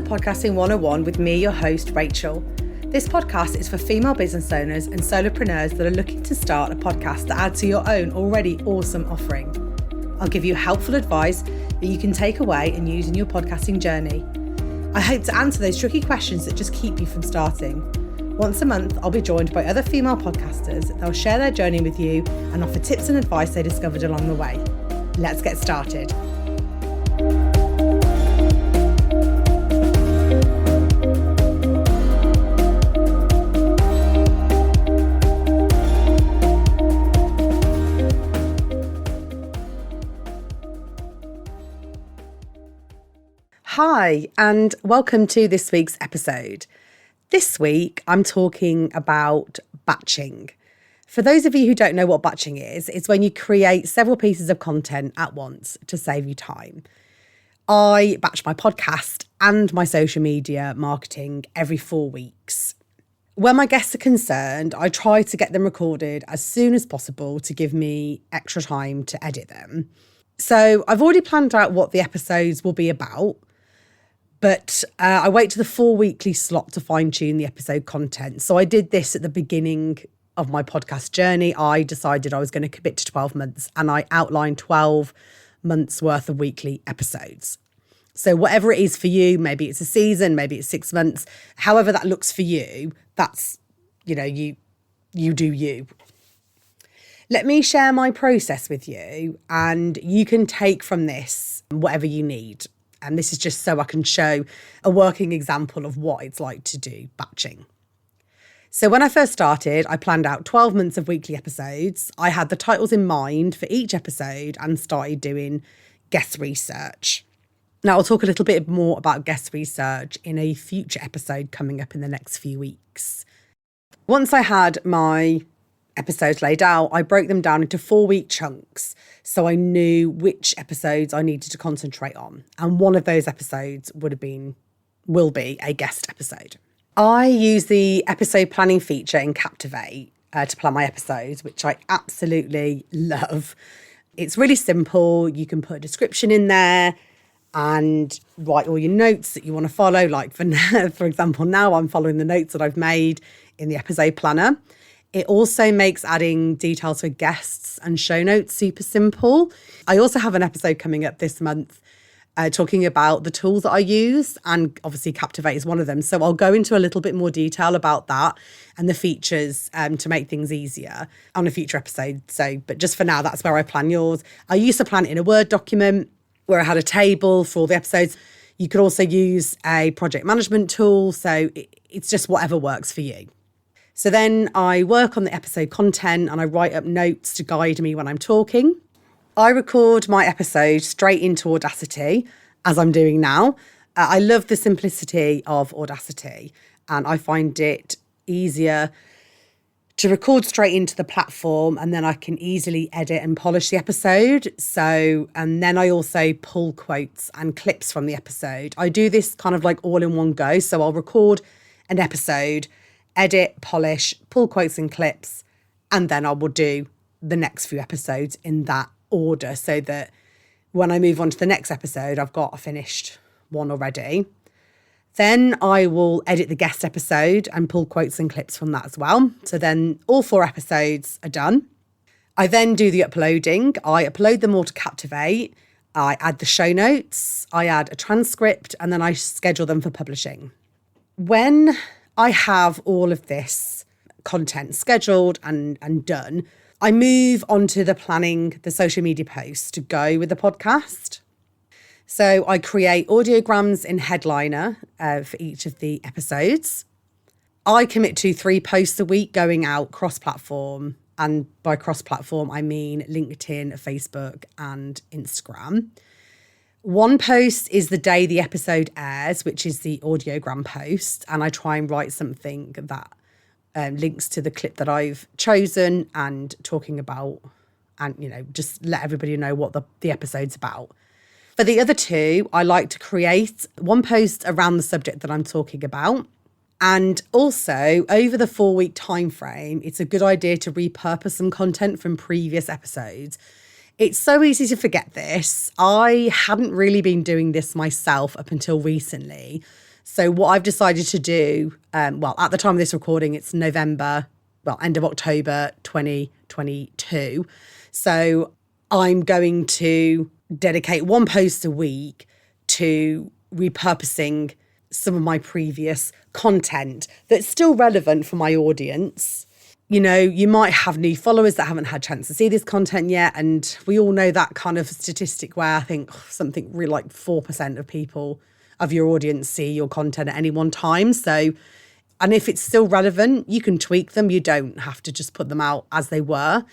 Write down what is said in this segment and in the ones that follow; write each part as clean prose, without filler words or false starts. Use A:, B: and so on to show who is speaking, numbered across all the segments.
A: Podcasting 101 with me, your host, Rachel. This podcast is for female business owners and solopreneurs that are looking to start a podcast that adds to your own already awesome offering. I'll give you helpful advice that you can take away and use in your podcasting journey. I hope to answer those tricky questions that just keep you from starting. Once a month, I'll be joined by other female podcasters. They'll share their journey with you and offer tips and advice they discovered along the way. Let's get started. Hi, and welcome to this week's episode. This week, I'm talking about batching. For those of you who don't know what batching is, it's when you create several pieces of content at once to save you time. I batch my podcast and my social media marketing every 4 weeks. When my guests are concerned, I try to get them recorded as soon as possible to give me extra time to edit them. So I've already planned out what the episodes will be about. But I wait to the 4 weekly slot to fine tune the episode content. So I did this at the beginning of my podcast journey. I decided I was going to commit to 12 months and I outlined 12 months worth of weekly episodes. So whatever it is for you, maybe it's a season, maybe it's 6 months, however that looks for you, that's, you do you. Let me share my process with you and you can take from this whatever you need. And this is just so I can show a working example of what it's like to do batching. So when I first started, I planned out 12 months of weekly episodes. I had the titles in mind for each episode and started doing guest research. Now, I'll talk a little bit more about guest research in a future episode coming up in the next few weeks. Once I had my episodes laid out, I broke them down into 4-week chunks so I knew which episodes I needed to concentrate on. And one of those episodes will be a guest episode. I use the episode planning feature in Captivate to plan my episodes, which I absolutely love. It's really simple. You can put a description in there and write all your notes that you want to follow. Like for example, now I'm following the notes that I've made in the episode planner. It also makes adding details for guests and show notes super simple. I also have an episode coming up this month talking about the tools that I use, and obviously Captivate is one of them. So I'll go into a little bit more detail about that and the features to make things easier on a future episode. But just for now, that's where I plan yours. I used to plan it in a Word document where I had a table for all the episodes. You could also use a project management tool. So it's just whatever works for you. So then I work on the episode content and I write up notes to guide me when I'm talking. I record my episode straight into Audacity, as I'm doing now. I love the simplicity of Audacity and I find it easier to record straight into the platform and then I can easily edit and polish the episode. And then I also pull quotes and clips from the episode. I do this kind of like all in one go. So I'll record an episode, edit, polish, pull quotes and clips, and then I will do the next few episodes in that order so that when I move on to the next episode, I've got a finished one already. Then I will edit the guest episode and pull quotes and clips from that as well. So then all 4 episodes are done. I then do the uploading. I upload them all to Captivate. I add the show notes. I add a transcript and then I schedule them for publishing. When I have all of this content scheduled and done, I move on to the planning the social media posts to go with the podcast. So I create audiograms in Headliner for each of the episodes. I commit to 3 posts a week going out cross-platform. And by cross-platform, I mean LinkedIn, Facebook and Instagram. 1 post is the day the episode airs, which is the audiogram post. And I try and write something that links to the clip that I've chosen and talking about and, just let everybody know what the episode's about. For the other 2, I like to create 1 post around the subject that I'm talking about. And also over the 4-week time frame, it's a good idea to repurpose some content from previous episodes. It's so easy to forget this. I hadn't really been doing this myself up until recently. So what I've decided to do, at the time of this recording, it's end of October 2022. So I'm going to dedicate one post a week to repurposing some of my previous content that's still relevant for my audience. You know, you might have new followers that haven't had a chance to see this content yet. And we all know that kind of statistic where I think something really like 4% of people of your audience see your content at any one time. So, and if it's still relevant, you can tweak them. You don't have to just put them out as they were.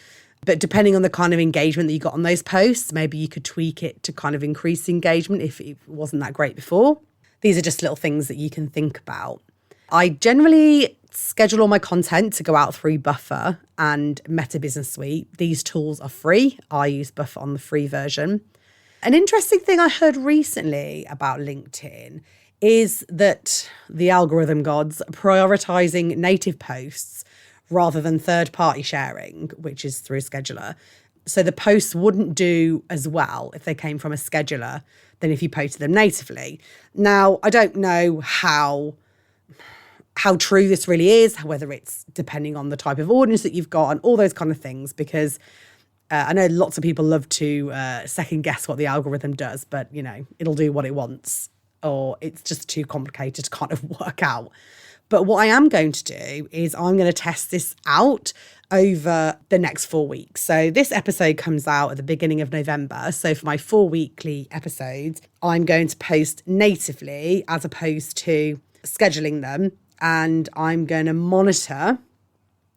A: But depending on the kind of engagement that you got on those posts, maybe you could tweak it to kind of increase engagement if it wasn't that great before. These are just little things that you can think about. I generally schedule all my content to go out through Buffer and Meta Business Suite. These tools are free. I use Buffer on the free version. An interesting thing I heard recently about LinkedIn is that the algorithm gods are prioritizing native posts rather than third-party sharing, which is through a scheduler. So the posts wouldn't do as well if they came from a scheduler than if you posted them natively. Now, I don't know how true this really is, whether it's depending on the type of audience that you've got and all those kind of things, because I know lots of people love to second guess what the algorithm does, but, you know, it'll do what it wants, or it's just too complicated to kind of work out. But what I am going to do is I'm going to test this out over the next 4 weeks. So this episode comes out at the beginning of November. So for my 4 weekly episodes, I'm going to post natively as opposed to scheduling them. And I'm going to monitor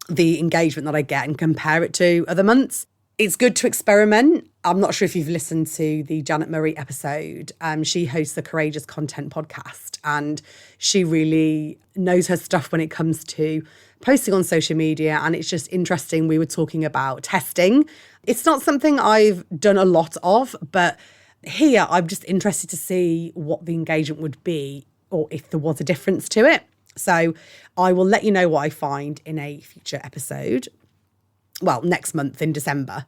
A: the engagement that I get and compare it to other months. It's good to experiment. I'm not sure if you've listened to the Janet Murray episode. She hosts the Courageous Content podcast, and she really knows her stuff when it comes to posting on social media. And it's just interesting. We were talking about testing. It's not something I've done a lot of, but here I'm just interested to see what the engagement would be or if there was a difference to it. So I will let you know what I find in a future episode. Well, next month in December.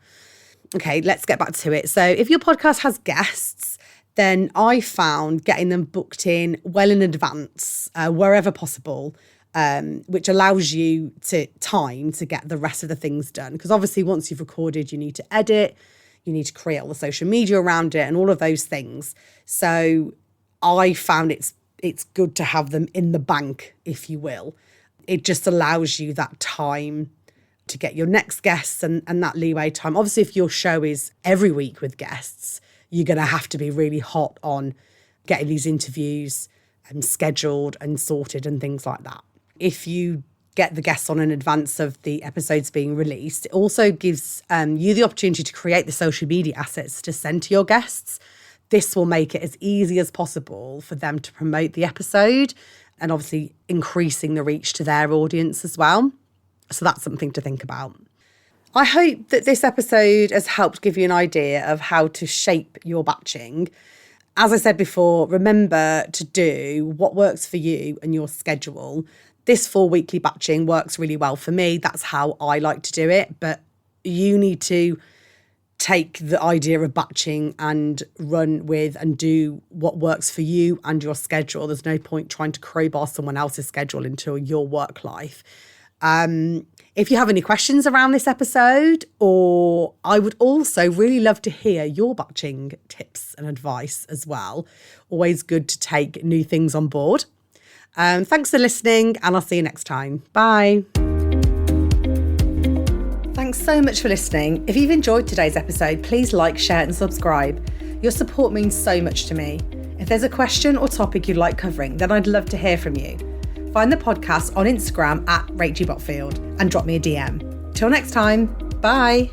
A: Okay, let's get back to it. So if your podcast has guests, then I found getting them booked in well in advance, wherever possible, which allows you time to get the rest of the things done. Because obviously once you've recorded, you need to edit, you need to create all the social media around it and all of those things. So I found it's good to have them in the bank, if you will. It just allows you that time to get your next guests and that leeway time. Obviously, if your show is every week with guests, you're going to have to be really hot on getting these interviews scheduled and sorted and things like that. If you get the guests on in advance of the episodes being released, it also gives you the opportunity to create the social media assets to send to your guests. This will make it as easy as possible for them to promote the episode and obviously increasing the reach to their audience as well. So that's something to think about. I hope that this episode has helped give you an idea of how to shape your batching. As I said before, remember to do what works for you and your schedule. This 4 weekly batching works really well for me. That's how I like to do it. But you need to take the idea of batching and run with and do what works for you and your schedule. There's no point trying to crowbar someone else's schedule into your work life. If you have any questions around this episode, or I would also really love to hear your batching tips and advice as well. Always good to take new things on board. Thanks for listening, and I'll see you next time. Bye. Thanks so much for listening. If you've enjoyed today's episode, please like, share and subscribe. Your support means so much to me. If there's a question or topic you'd like covering, then I'd love to hear from you. Find the podcast on Instagram @RachelBotfield and drop me a DM. Till next time, bye.